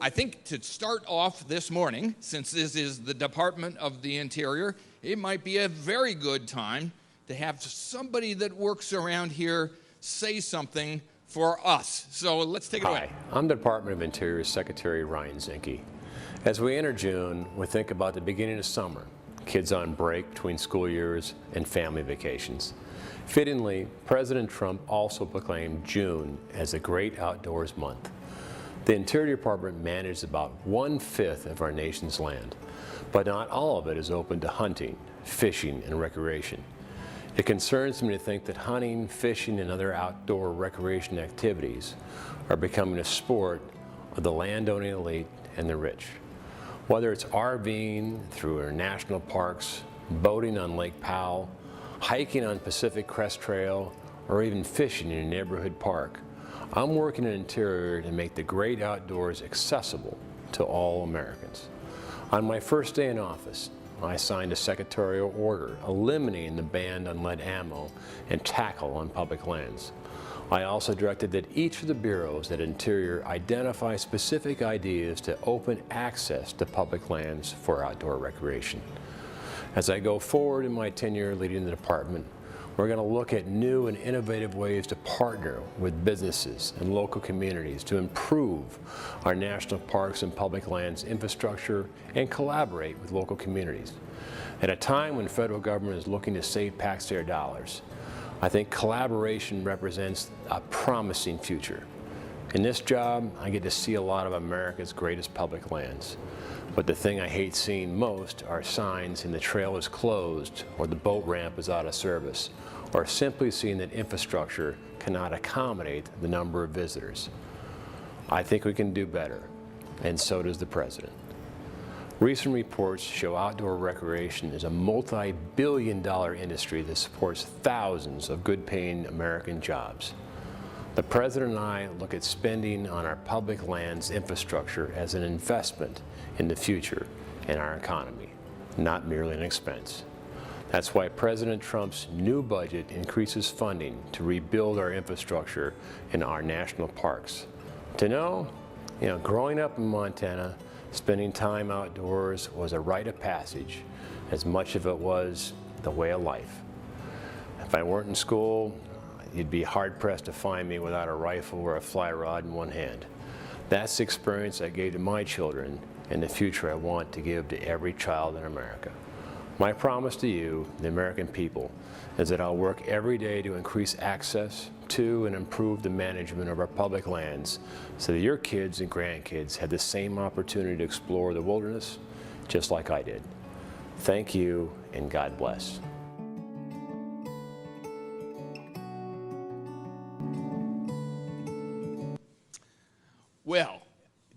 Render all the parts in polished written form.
I think to start off this morning, since this is the Department of the Interior, it might be a very good time to have somebody that works around here say something for us. So let's take it away. Hi, I'm the Department of Interior Secretary Ryan Zinke. As we enter June, we think about the beginning of summer, kids on break between school years and family vacations. Fittingly, President Trump also proclaimed June as a great outdoors month. The Interior Department manages about 1/5 of our nation's land, but not all of it is open to hunting, fishing, and recreation. It concerns me to think that hunting, fishing, and other outdoor recreation activities are becoming a sport of the landowning elite and the rich. Whether it's RVing through our national parks, boating on Lake Powell, hiking on Pacific Crest Trail, or even fishing in a neighborhood park, I'm working in Interior to make the great outdoors accessible to all Americans. On my first day in office, I signed a secretarial order eliminating the ban on lead ammo and tackle on public lands. I also directed that each of the bureaus at Interior identify specific ideas to open access to public lands for outdoor recreation. As I go forward in my tenure leading the department, we're going to look at new and innovative ways to partner with businesses and local communities to improve our national parks and public lands infrastructure and collaborate with local communities. At a time when federal government is looking to save taxpayer dollars, I think collaboration represents a promising future. In this job, I get to see a lot of America's greatest public lands. But the thing I hate seeing most are signs saying the trail is closed or the boat ramp is out of service, or simply seeing that infrastructure cannot accommodate the number of visitors. I think we can do better, and so does the President. Recent reports show outdoor recreation is a multi-billion-dollar industry that supports thousands of good-paying American jobs. The President and I look at spending on our public lands infrastructure as an investment in the future in our economy, not merely an expense. That's why President Trump's new budget increases funding to rebuild our infrastructure in our national parks. To know, growing up in Montana, spending time outdoors was a rite of passage as much of it was the way of life. If I weren't in school, you'd be hard-pressed to find me without a rifle or a fly rod in one hand. That's the experience I gave to my children and the future I want to give to every child in America. My promise to you, the American people, is that I'll work every day to increase access to and improve the management of our public lands so that your kids and grandkids have the same opportunity to explore the wilderness just like I did. Thank you, and God bless. Well,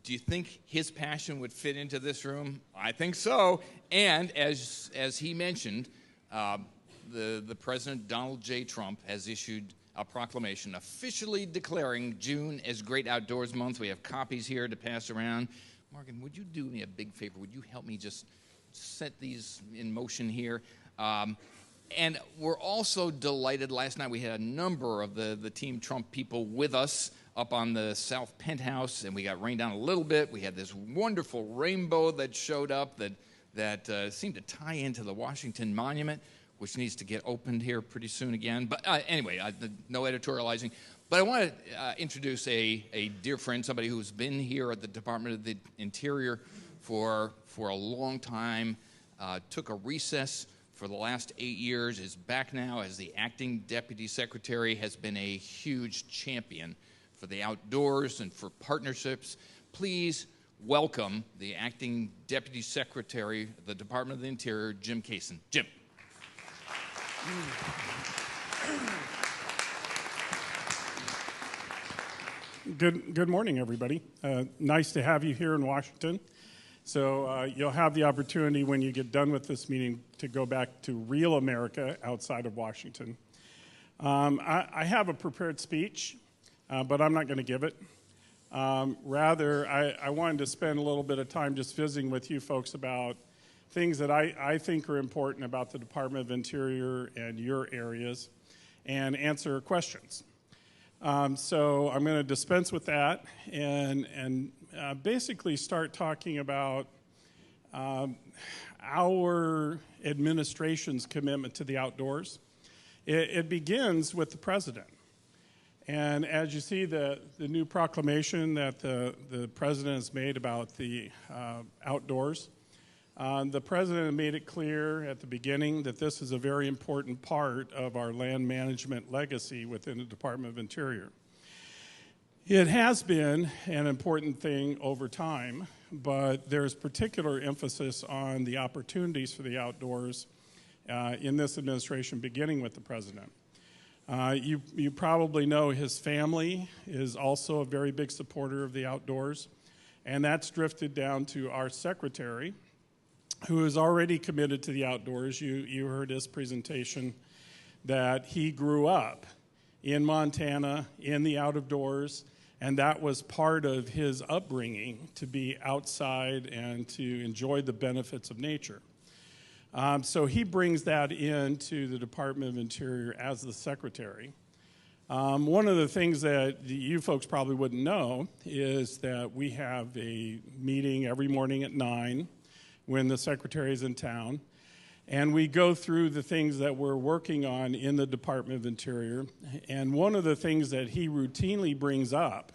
do you think his passion would fit into this room? I think so. And as he mentioned, the President, Donald J. Trump, has issued a proclamation officially declaring June as Great Outdoors Month. We have copies here to pass around. Morgan, would you do me a big favor? Would you help me just set these in motion here? And we're also delighted. Last night we had a number of the Team Trump people with us up on the South Penthouse, and we got rained down a little bit. We had this wonderful rainbow that showed up that seemed to tie into the Washington Monument, which needs to get opened here pretty soon again. But anyway, no editorializing. But I want to introduce a dear friend, somebody who's been here at the Department of the Interior for a long time, took a recess for the last 8 years, is back now as the acting deputy secretary, has been a huge champion for the outdoors and for partnerships. Please welcome the acting deputy secretary of the Department of the Interior, Jim Cason. Jim. Good morning, everybody. Nice to have you here in Washington. So you'll have the opportunity when you get done with this meeting to go back to real America outside of Washington. I have a prepared speech, but I'm not going to give it. Rather, I wanted to spend a little bit of time just visiting with you folks about things that I think are important about the Department of Interior and your areas, and answer questions. So I'm going to dispense with that and basically start talking about our administration's commitment to the outdoors. It begins with the president. And as you see the new proclamation that the president has made about the outdoors, the president made it clear at the beginning that this is a very important part of our land management legacy within the Department of Interior. It has been an important thing over time, but there's particular emphasis on the opportunities for the outdoors in this administration, beginning with the president. You probably know his family is also a very big supporter of the outdoors, and that's drifted down to our secretary, who is already committed to the outdoors. You heard his presentation that he grew up in Montana in the out of doors, and that was part of his upbringing, to be outside and to enjoy the benefits of nature. So he brings that into the Department of Interior as the secretary. One of the things that you folks probably wouldn't know is that we have a meeting every morning at 9 when the secretary is in town, and we go through the things that we're working on in the Department of Interior. And one of the things that he routinely brings up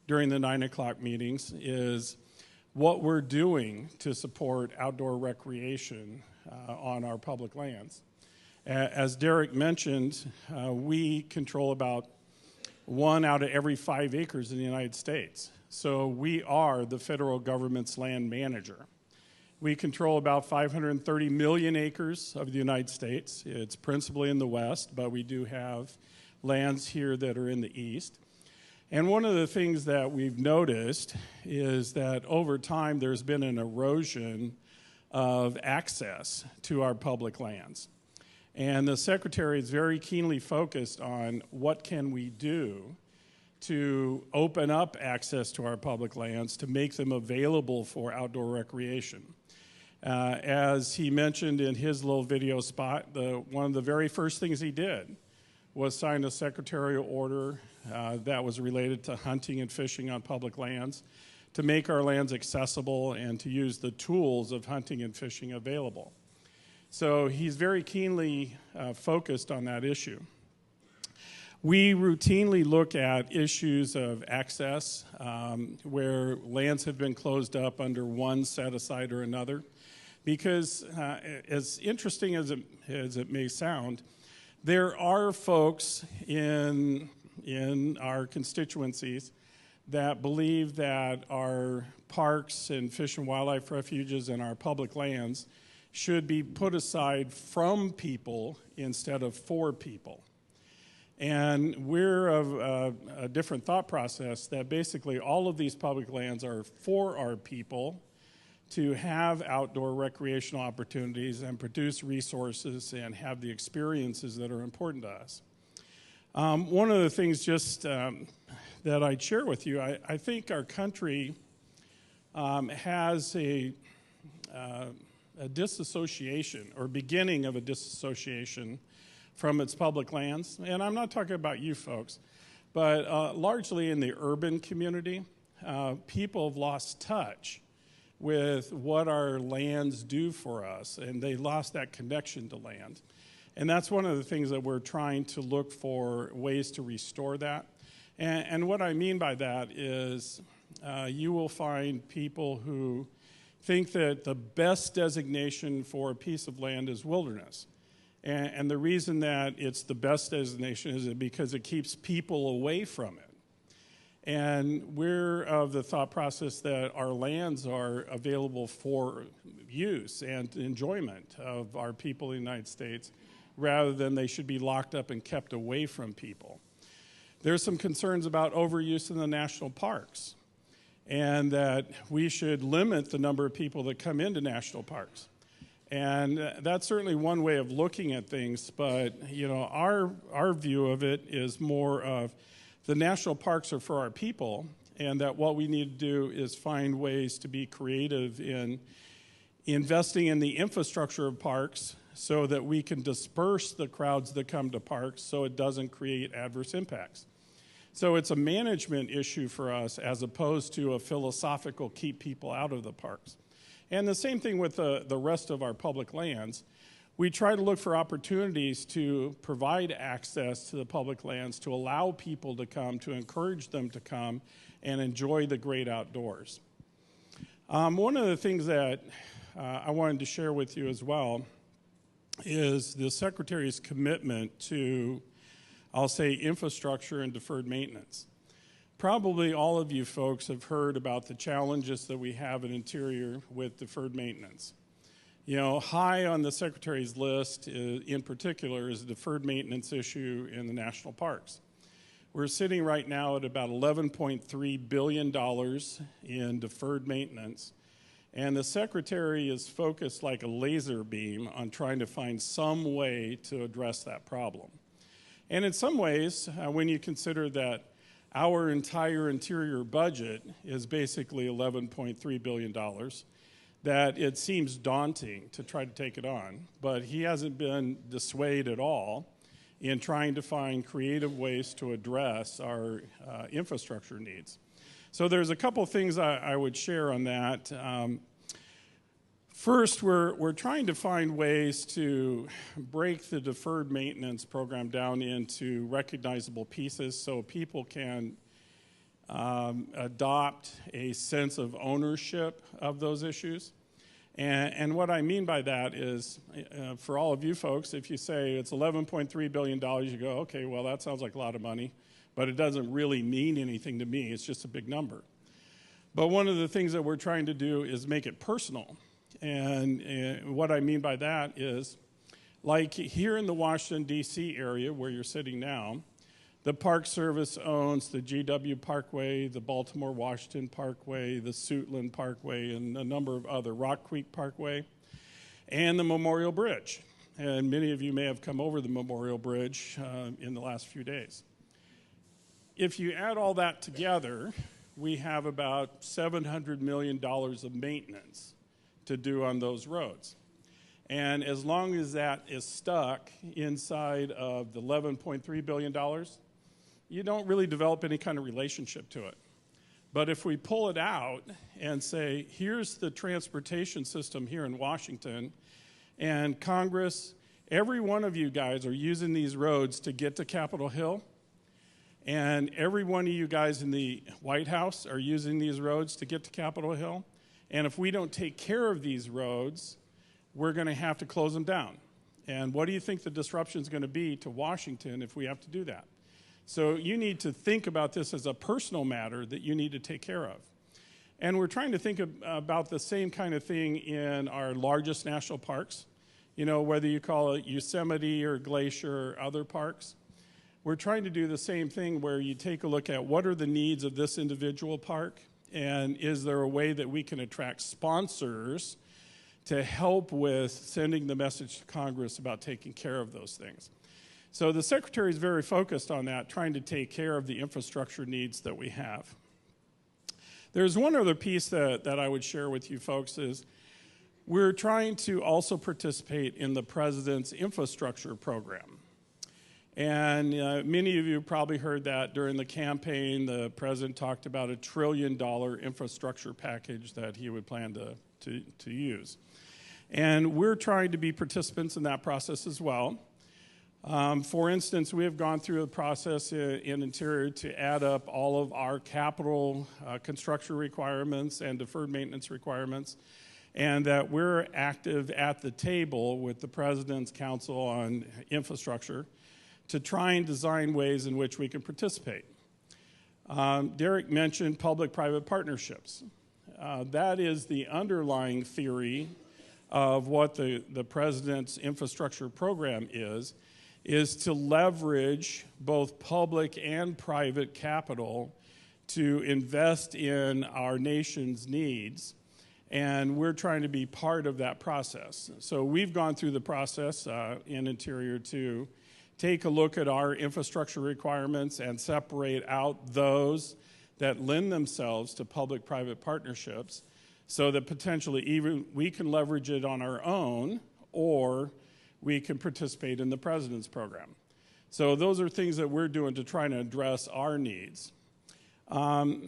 during the 9 o'clock meetings is what we're doing to support outdoor recreation on our public lands. As Derek mentioned, we control about 1 out of every 5 acres in the United States. So we are the federal government's land manager. We control about 530 million acres of the United States. It's principally in the west, but we do have lands here that are in the east. And one of the things that we've noticed is that over time there's been an erosion of access to our public lands. And the secretary is very keenly focused on what can we do to open up access to our public lands to make them available for outdoor recreation. As he mentioned in his little video spot, one of the very first things he did was sign a secretarial order that was related to hunting and fishing on public lands, to make our lands accessible and to use the tools of hunting and fishing available. So he's very keenly focused on that issue. We routinely look at issues of access where lands have been closed up under one set aside or another, because as interesting as it may sound, there are folks in our constituencies that believe that our parks and fish and wildlife refuges and our public lands should be put aside from people instead of for people. And we're of a different thought process, that basically all of these public lands are for our people to have outdoor recreational opportunities and produce resources and have the experiences that are important to us. One of the things just that I'd share with you, I think our country has a disassociation, or beginning of a disassociation from its public lands. And I'm not talking about you folks, but largely in the urban community, people have lost touch with what our lands do for us, and they lost that connection to land. And that's one of the things that we're trying to look for ways to restore that. And what I mean by that is you will find people who think that the best designation for a piece of land is wilderness. And the reason that it's the best designation is because it keeps people away from it. And we're of the thought process that our lands are available for use and enjoyment of our people in the United States, rather than they should be locked up and kept away from people. There's some concerns about overuse in the national parks, and that we should limit the number of people that come into national parks. And that's certainly one way of looking at things, but our view of it is more of the national parks are for our people, and that what we need to do is find ways to be creative in investing in the infrastructure of parks so that we can disperse the crowds that come to parks so it doesn't create adverse impacts. So it's a management issue for us as opposed to a philosophical keep people out of the parks. And the same thing with the rest of our public lands. We try to look for opportunities to provide access to the public lands, to allow people to come, to encourage them to come and enjoy the great outdoors. One of the things that I wanted to share with you as well is the Secretary's commitment to, I'll say, infrastructure and deferred maintenance. Probably all of you folks have heard about the challenges that we have in Interior with deferred maintenance. You know, high on the Secretary's list in particular is the deferred maintenance issue in the national parks. We're sitting right now at about $11.3 billion in deferred maintenance, and the Secretary is focused like a laser beam on trying to find some way to address that problem. And in some ways, when you consider that our entire Interior budget is basically $11.3 billion, that it seems daunting to try to take it on. But he hasn't been dissuaded at all in trying to find creative ways to address our infrastructure needs. So there's a couple things I would share on that. First, we're trying to find ways to break the deferred maintenance program down into recognizable pieces so people can adopt a sense of ownership of those issues. And what I mean by that is, for all of you folks, if you say it's $11.3 billion, you go, okay, well, that sounds like a lot of money, but it doesn't really mean anything to me. It's just a big number. But one of the things that we're trying to do is make it personal. And what I mean by that is, like here in the Washington, D.C. area where you're sitting now, the Park Service owns the GW Parkway, the Baltimore-Washington Parkway, the Suitland Parkway, and a number of other, Rock Creek Parkway, and the Memorial Bridge. And many of you may have come over the Memorial Bridge in the last few days. If you add all that together, we have about $700 million of maintenance to do on those roads. And as long as that is stuck inside of the $11.3 billion, you don't really develop any kind of relationship to it. But if we pull it out and say, here's the transportation system here in Washington, and Congress, every one of you guys are using these roads to get to Capitol Hill, and every one of you guys in the White House are using these roads to get to Capitol Hill, and if we don't take care of these roads, we're going to have to close them down. And what do you think the disruption is going to be to Washington if we have to do that? So you need to think about this as a personal matter that you need to take care of. And we're trying to think about the same kind of thing in our largest national parks, you know, whether you call it Yosemite or Glacier or other parks. We're trying to do the same thing where you take a look at what are the needs of this individual park, and is there a way that we can attract sponsors to help with sending the message to Congress about taking care of those things. So the Secretary is very focused on that, trying to take care of the infrastructure needs that we have. There's one other piece that I would share with you folks is we're trying to also participate in the President's infrastructure program. And many of you probably heard that during the campaign, the President talked about a $1 trillion infrastructure package that he would plan to use. And we're trying to be participants in that process as well. For instance, we have gone through a process in Interior to add up all of our capital construction requirements and deferred maintenance requirements, and that we're active at the table with the President's Council on Infrastructure to try and design ways in which we can participate. Derek mentioned public-private partnerships. That is the underlying theory of what the President's infrastructure program is to leverage both public and private capital to invest in our nation's needs, and we're trying to be part of that process. So we've gone through the process in Interior to take a look at our infrastructure requirements and separate out those that lend themselves to public-private partnerships so that potentially even we can leverage it on our own, or we can participate in the President's program. So those are things that we're doing to try to address our needs. I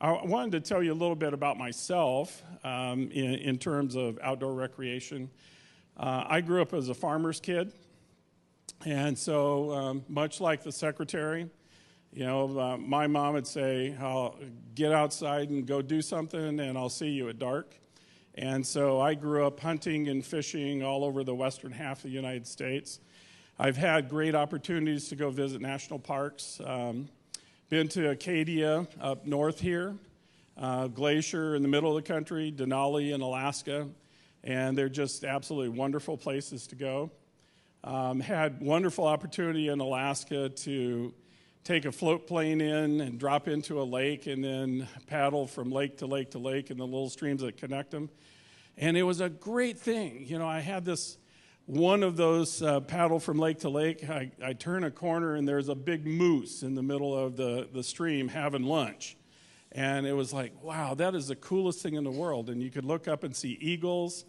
wanted to tell you a little bit about myself in terms of outdoor recreation. I grew up as a farmer's kid, and so much like the secretary, my mom would say, "I'll get outside and go do something, and I'll see you at dark." And so I grew up hunting and fishing all over the western half of the United States. I've had great opportunities to go visit national parks. Been to Acadia up north here, Glacier in the middle of the country, Denali in Alaska, and they're just absolutely wonderful places to go. Had wonderful opportunity in Alaska to take a float plane in and drop into a lake and then paddle from lake to lake to lake in the little streams that connect them. And it was a great thing. I had this one of those paddle from lake to lake. I turn a corner and there's a big moose in the middle of the stream having lunch. And it was like, wow, that is the coolest thing in the world. And you could look up and see eagles.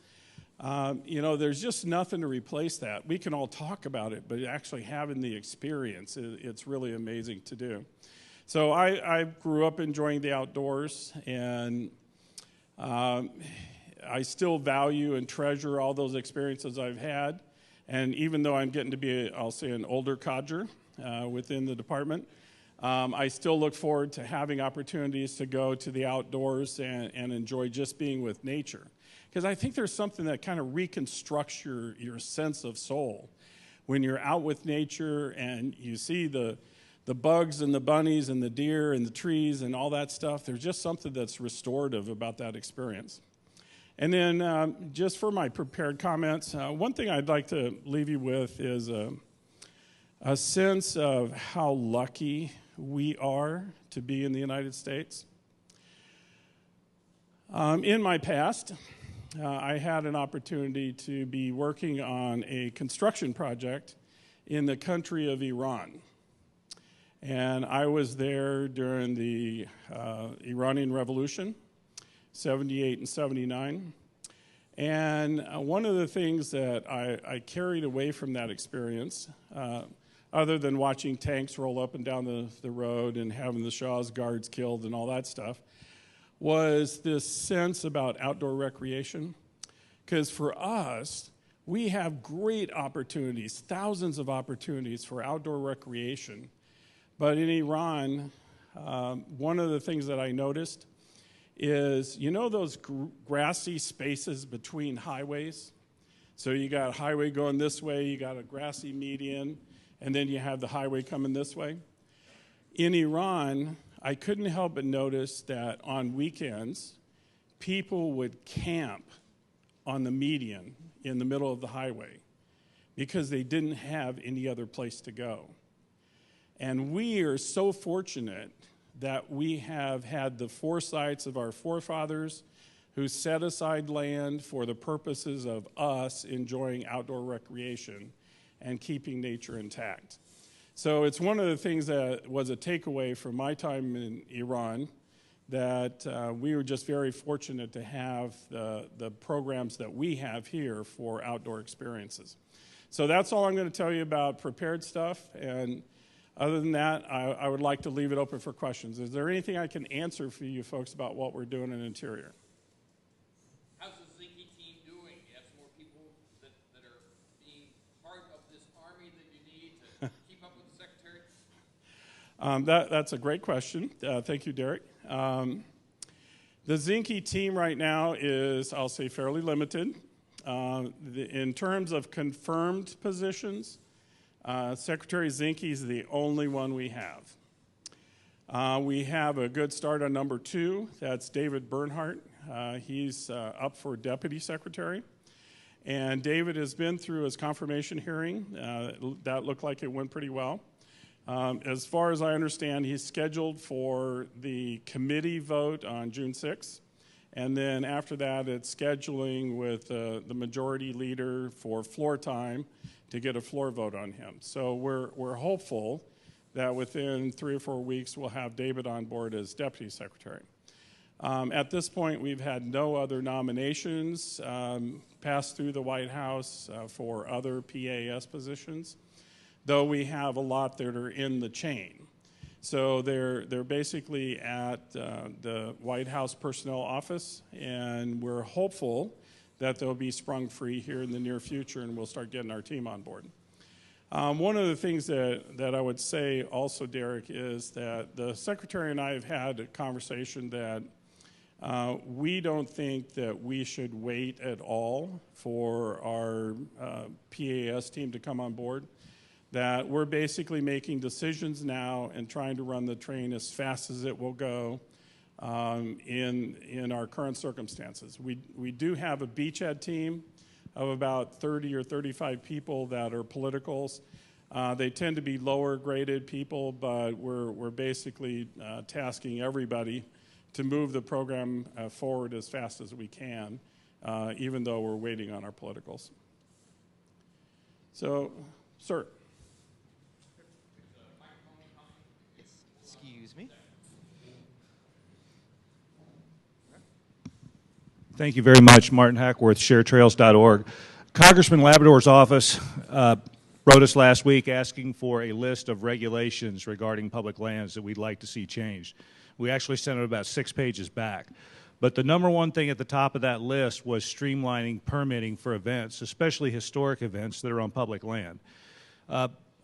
There's just nothing to replace that. We can all talk about it, but actually having the experience, it's really amazing to do. So I grew up enjoying the outdoors, and I still value and treasure all those experiences I've had. And even though I'm getting to be, I'll say, an older codger within the department, I still look forward to having opportunities to go to the outdoors and enjoy just being with nature. Because I think there's something that kind of reconstructs your sense of soul. When you're out with nature and you see the bugs and the bunnies and the deer and the trees and all that stuff, there's just something that's restorative about that experience. And then just for my prepared comments, one thing I'd like to leave you with is a sense of how lucky we are to be in the United States. In my past, I had an opportunity to be working on a construction project in the country of Iran. And I was there during the Iranian Revolution, 78 and 79. And one of the things that I carried away from that experience, other than watching tanks roll up and down the road and having the Shah's guards killed and all that stuff, was this sense about outdoor recreation. Because for us, we have great opportunities, thousands of opportunities for outdoor recreation. But in Iran, one of the things that I noticed is, those grassy spaces between highways? So you got a highway going this way, you got a grassy median, and then you have the highway coming this way. In Iran, I couldn't help but notice that on weekends, people would camp on the median in the middle of the highway because they didn't have any other place to go. And we are so fortunate that we have had the foresights of our forefathers who set aside land for the purposes of us enjoying outdoor recreation and keeping nature intact. So it's one of the things that was a takeaway from my time in Iran, that we were just very fortunate to have the programs that we have here for outdoor experiences. So that's all I'm going to tell you about prepared stuff. And other than that, I would like to leave it open for questions. Is there anything I can answer for you folks about what we're doing in Interior? How's the Zinke team doing? You have some more people that are being part of this army that you need to keep up with the secretary? That's a great question. Thank you, Derek. The Zinke team right now is, I'll say, fairly limited. In terms of confirmed positions, Secretary Zinke is the only one we have. We have a good start on number 2. That's David Bernhardt. He's up for Deputy Secretary. And David has been through his confirmation hearing. That looked like it went pretty well. As far as I understand, he's scheduled for the committee vote on June 6th. And then after that, it's scheduling with the majority leader for floor time to get a floor vote on him. So we're hopeful that within 3 or 4 weeks, we'll have David on board as Deputy Secretary. At this point, we've had no other nominations pass through the White House for other PAS positions. though we have a lot that are in the chain. So they're basically at the White House Personnel Office, and we're hopeful that they'll be sprung free here in the near future, and we'll start getting our team on board. One of the things that I would say also, Derek, is that the Secretary and I have had a conversation that we don't think that we should wait at all for our PAS team to come on board, that we're basically making decisions now and trying to run the train as fast as it will go in our current circumstances. We do have a beachhead team of about 30 or 35 people that are politicals. They tend to be lower graded people, but we're basically tasking everybody to move the program forward as fast as we can, even though we're waiting on our politicals. So, sir. Excuse me. Thank you very much, Martin Hackworth, sharetrails.org. Congressman Labrador's office wrote us last week asking for a list of regulations regarding public lands that we'd like to see changed. We actually sent it about 6 pages back. But the number one thing at the top of that list was streamlining permitting for events, especially historic events that are on public land.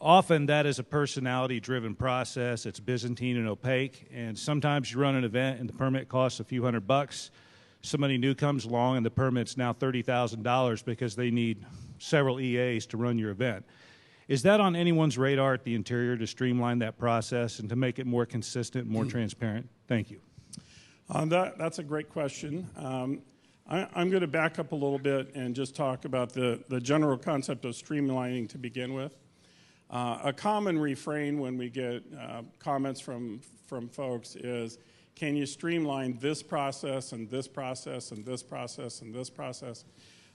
Often that is a personality-driven process. It's Byzantine and opaque, and sometimes you run an event and the permit costs a few $100. Somebody new comes along and the permit's now $30,000 because they need several EAs to run your event. Is that on anyone's radar at the Interior to streamline that process and to make it more consistent, more transparent? Thank you. That's a great question. I'm going to back up a little bit and just talk about the general concept of streamlining to begin with. A common refrain when we get comments from folks is, can you streamline this process and this process and this process and this process?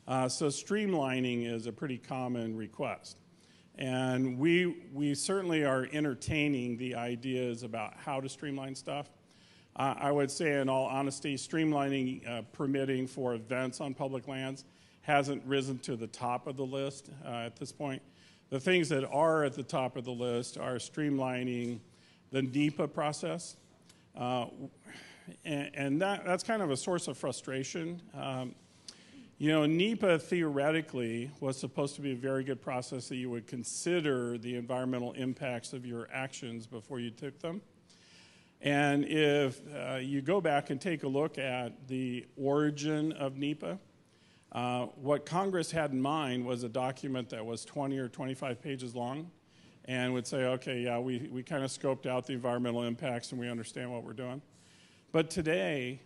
So streamlining is a pretty common request. And we certainly are entertaining the ideas about how to streamline stuff. I would say, in all honesty, streamlining permitting for events on public lands hasn't risen to the top of the list at this point. The things that are at the top of the list are streamlining the NEPA process. And that's kind of a source of frustration. You know, NEPA theoretically was supposed to be a very good process that you would consider the environmental impacts of your actions before you took them. And if you go back and take a look at the origin of NEPA, what Congress had in mind was a document that was 20 or 25 pages long and would say, okay, yeah, we kind of scoped out the environmental impacts and we understand what we're doing. But today,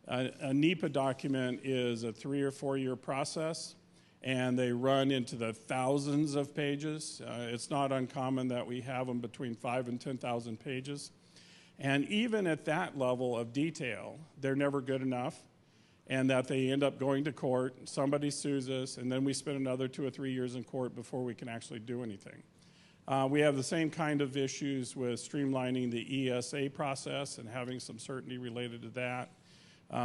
a NEPA document is a 3 or 4 year process, and they run into the thousands of pages. It's not uncommon that we have them between 5,000 and 10,000 pages. And even at that level of detail, they're never good enough, and that they end up going to court, somebody sues us, and then we spend another 2 or 3 years in court before we can actually do anything. We have the same kind of issues with streamlining the ESA process and having some certainty related to that.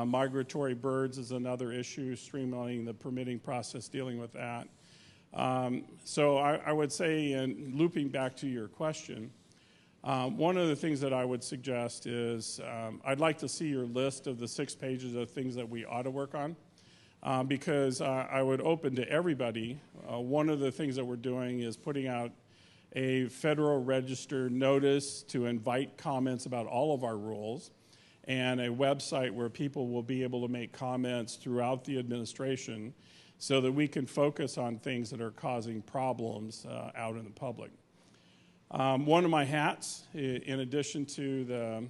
Migratory birds is another issue, streamlining the permitting process, dealing with that. So I would say, and looping back to your question, one of the things that I would suggest is I'd like to see your list of the 6 pages of things that we ought to work on, because I would open to everybody. One of the things that we're doing is putting out a Federal Register notice to invite comments about all of our rules, and a website where people will be able to make comments throughout the administration so that we can focus on things that are causing problems out in the public. One of my hats, in addition to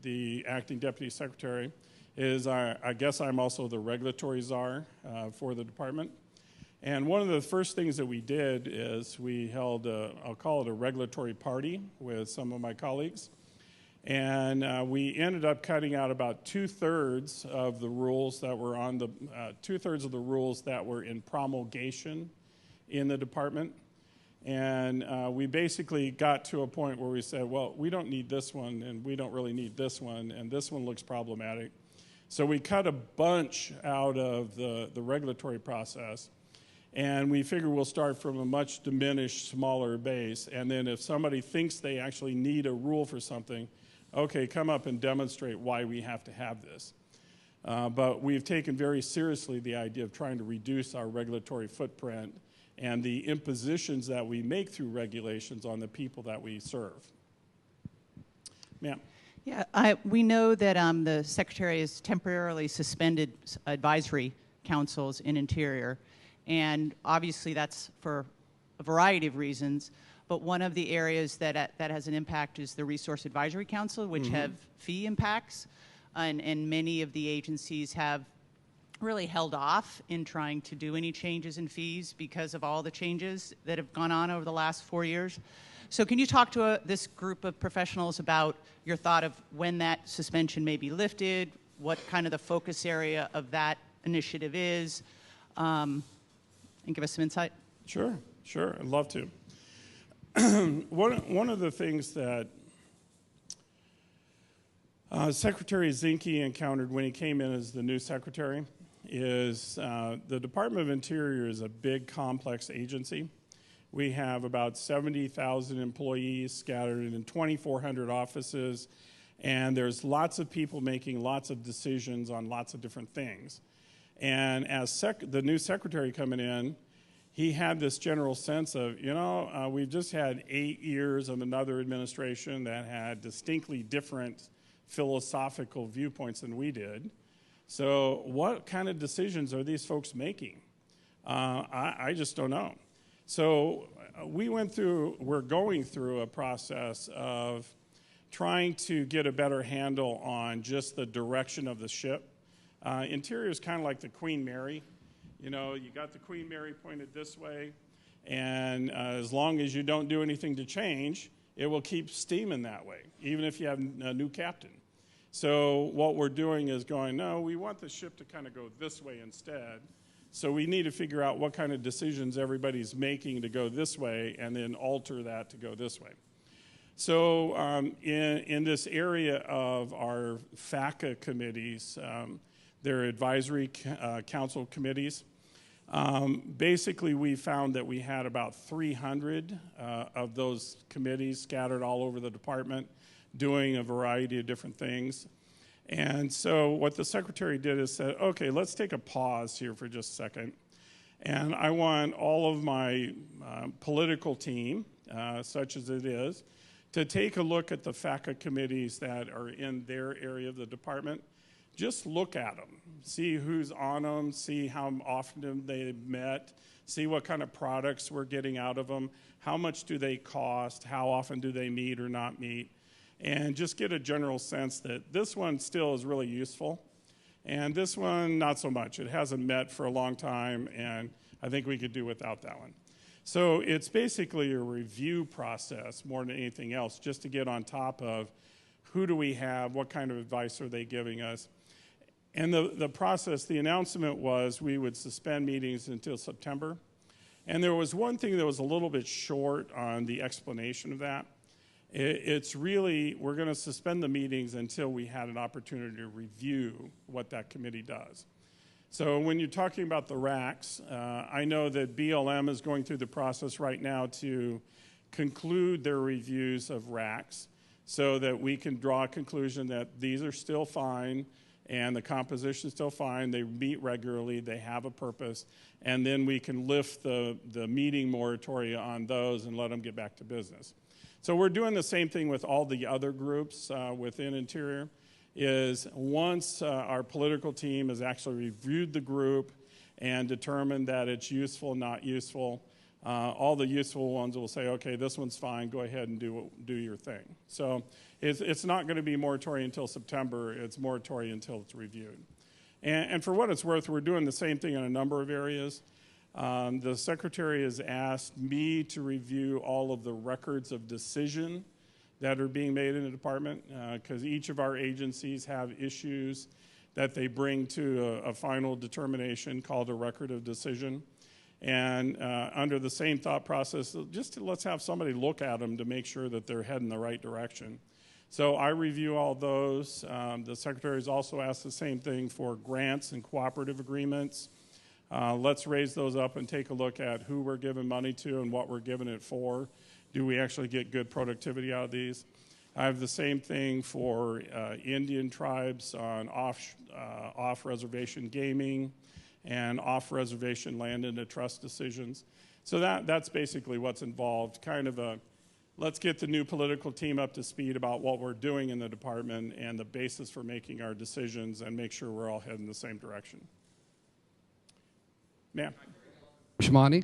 the acting deputy secretary, is I guess I'm also the regulatory czar for the department. And one of the first things that we did is we held, I'll call it a regulatory party with some of my colleagues. And we ended up cutting out about 2/3 of the rules that were on the, 2/3 of the rules that were in promulgation in the department. And we basically got to a point where we said, well, we don't need this one, and we don't really need this one, and this one looks problematic. So we cut a bunch out of the regulatory process. And we figure we'll start from a much diminished, smaller base. And then if somebody thinks they actually need a rule for something, okay, come up and demonstrate why we have to have this. But we've taken very seriously the idea of trying to reduce our regulatory footprint and the impositions that we make through regulations on the people that we serve. Ma'am. Yeah, we know that the Secretary has temporarily suspended advisory councils in Interior, and obviously that's for a variety of reasons, but one of the areas that has an impact is the Resource Advisory Council, which have fee impacts, and many of the agencies have really held off in trying to do any changes in fees because of all the changes that have gone on over the last 4 years. So can you talk to this group of professionals about your thought of when that suspension may be lifted, what kind of the focus area of that initiative is, and give us some insight? Sure, I'd love to. One of the things that Secretary Zinke encountered when he came in as the new secretary is the Department of Interior is a big, complex agency. We have about 70,000 employees scattered in 2,400 offices, and there's lots of people making lots of decisions on lots of different things. And as the new secretary coming in, he had this general sense of, we've just had 8 years of another administration that had distinctly different philosophical viewpoints than we did. So what kind of decisions are these folks making? I just don't know. So we're going through a process of trying to get a better handle on just the direction of the ship. Interior is kind of like the Queen Mary. You got the Queen Mary pointed this way, and as long as you don't do anything to change, it will keep steaming that way, even if you have a new captain. So what we're doing is going, no, we want the ship to kind of go this way instead. So we need to figure out what kind of decisions everybody's making to go this way and then alter that to go this way. So in this area of our FACA committees, they're advisory council committees. Basically, we found that we had about 300 of those committees scattered all over the department doing a variety of different things. And so what the secretary did is said, okay, let's take a pause here for just a second. And I want all of my political team, such as it is, to take a look at the FACA committees that are in their area of the department. Just look at them, see who's on them, see how often they've met, see what kind of products we're getting out of them, how much do they cost, how often do they meet or not meet, and just get a general sense that this one still is really useful, and this one not so much. It hasn't met for a long time, and I think we could do without that one. So it's basically a review process more than anything else, just to get on top of who do we have, what kind of advice are they giving us. And the process, the announcement was we would suspend meetings until September. And there was one thing that was a little bit short on the explanation of that. It's really, we're going to suspend the meetings until we had an opportunity to review what that committee does. So when you're talking about the RACs, I know that BLM is going through the process right now to conclude their reviews of RACs so that we can draw a conclusion that these are still fine and the composition is still fine, they meet regularly, they have a purpose, and then we can lift the meeting moratorium on those and let them get back to business. So we're doing the same thing with all the other groups within Interior, is once our political team has actually reviewed the group and determined that it's useful, not useful, all the useful ones will say, okay, this one's fine, go ahead and do your thing. So it's not going to be moratorium until September, it's moratorium until it's reviewed. And for what it's worth, we're doing the same thing in a number of areas. The secretary has asked me to review all of the records of decision that are being made in the department, because each of our agencies have issues that they bring to a final determination called a record of decision. And under the same thought process, let's have somebody look at them to make sure that they're heading the right direction. So I review all those. The secretary has also asked the same thing for grants and cooperative agreements. Let's raise those up and take a look at who we're giving money to and what we're giving it for. Do we actually get good productivity out of these? I have the same thing for Indian tribes on off-reservation gaming and off-reservation land into trust decisions. So that's basically what's involved, kind of a let's get the new political team up to speed about what we're doing in the department and the basis for making our decisions and make sure we're all heading in the same direction. Ma'am. Shamani.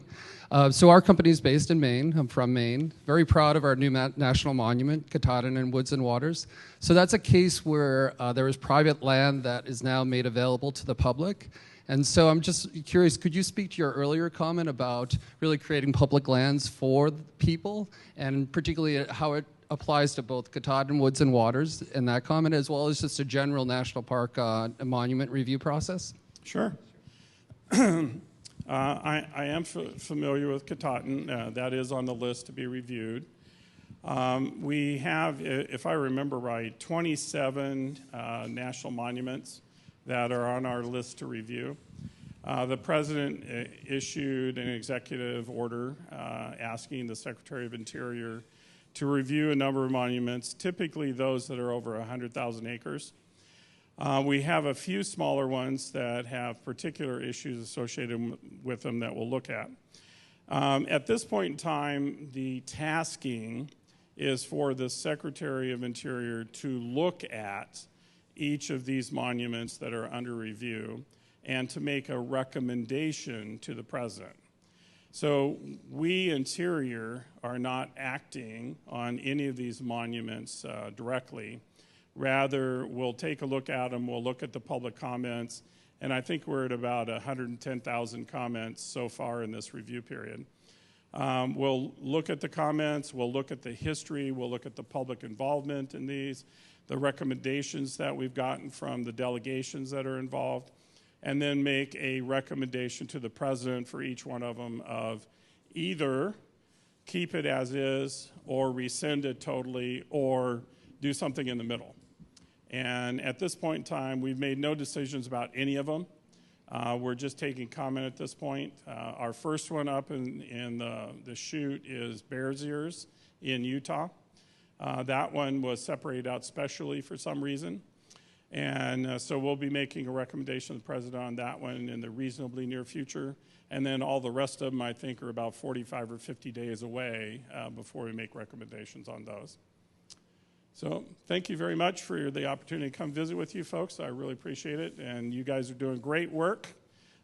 So our company is based in Maine. I'm from Maine. Very proud of our new national monument, Katahdin and Woods and Waters. So that's a case where there is private land that is now made available to the public. And so I'm just curious, could you speak to your earlier comment about really creating public lands for people, and particularly how it applies to both Katahdin, Woods and Waters in that comment, as well as just a general national park monument review process? Sure. I am familiar with Katahdin. That is on the list to be reviewed. We have, if I remember right, 27 national monuments that are on our list to review. The President issued an executive order asking the Secretary of Interior to review a number of monuments, typically those that are over 100,000 acres. We have a few smaller ones that have particular issues associated with them that we'll look at. At this point in time, the tasking is for the Secretary of Interior to look at each of these monuments that are under review and to make a recommendation to the President. So we, Interior, are not acting on any of these monuments directly. Rather, we'll take a look at them, we'll look at the public comments, and I think we're at about 110,000 comments so far in this review period. We'll look at the comments, we'll look at the history, we'll look at the public involvement in these, the recommendations that we've gotten from the delegations that are involved, and then make a recommendation to the President for each one of them of either keep it as is or rescind it totally or do something in the middle. And at this point in time, we've made no decisions about any of them. We're just taking comment at this point. Our first one up in the chute is Bears Ears in Utah. That one was separated out specially for some reason. And so we'll be making a recommendation to the President on that one in the reasonably near future. And then all the rest of them, I think, are about 45 or 50 days away before we make recommendations on those. So thank you very much for the opportunity to come visit with you folks. I really appreciate it. And you guys are doing great work.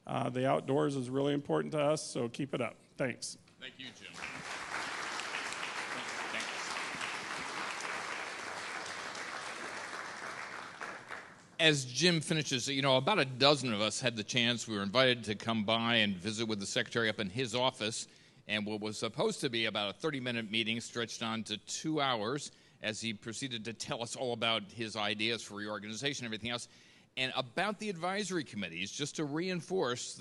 The outdoors is really important to us, so keep it up. Thanks. Thank you, Jim. As Jim finishes, you know, about a dozen of us had the chance. We were invited to come by and visit with the Secretary up in his office, and what was supposed to be about a 30-minute meeting stretched on to 2 hours as he proceeded to tell us all about his ideas for reorganization and everything else. And about the advisory committees, just to reinforce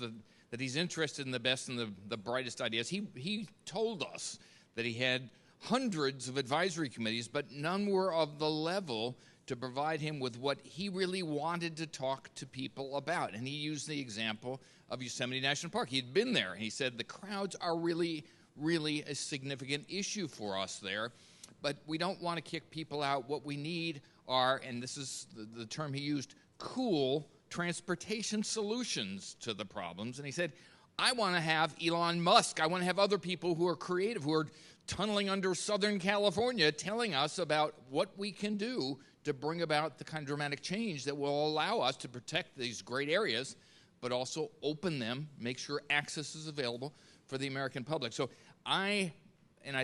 that he's interested in the best and the brightest ideas, he told us that he had hundreds of advisory committees, but none were of the level to provide him with what he really wanted to talk to people about. And he used the example of Yosemite National Park. He'd been there, and he said the crowds are really, really a significant issue for us there, but we don't want to kick people out. What we need are, and this is the term he used, cool transportation solutions to the problems. And he said, I want to have Elon Musk, I want to have other people who are creative, who are tunneling under Southern California, telling us about what we can do to bring about the kind of dramatic change that will allow us to protect these great areas, but also open them, make sure access is available for the American public. So I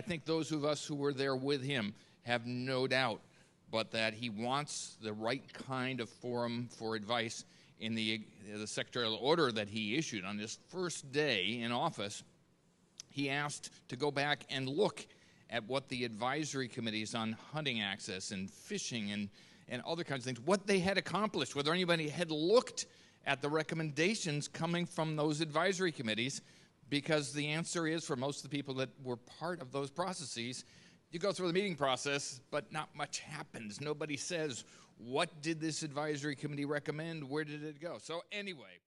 think those of us who were there with him have no doubt but that he wants the right kind of forum for advice in the secretarial order that he issued on his first day in office. He asked to go back and look at what the advisory committees on hunting access and fishing and other kinds of things, what they had accomplished, whether anybody had looked at the recommendations coming from those advisory committees, because the answer is, for most of the people that were part of those processes, you go through the meeting process, but not much happens. Nobody says, what did this advisory committee recommend? Where did it go? So anyway.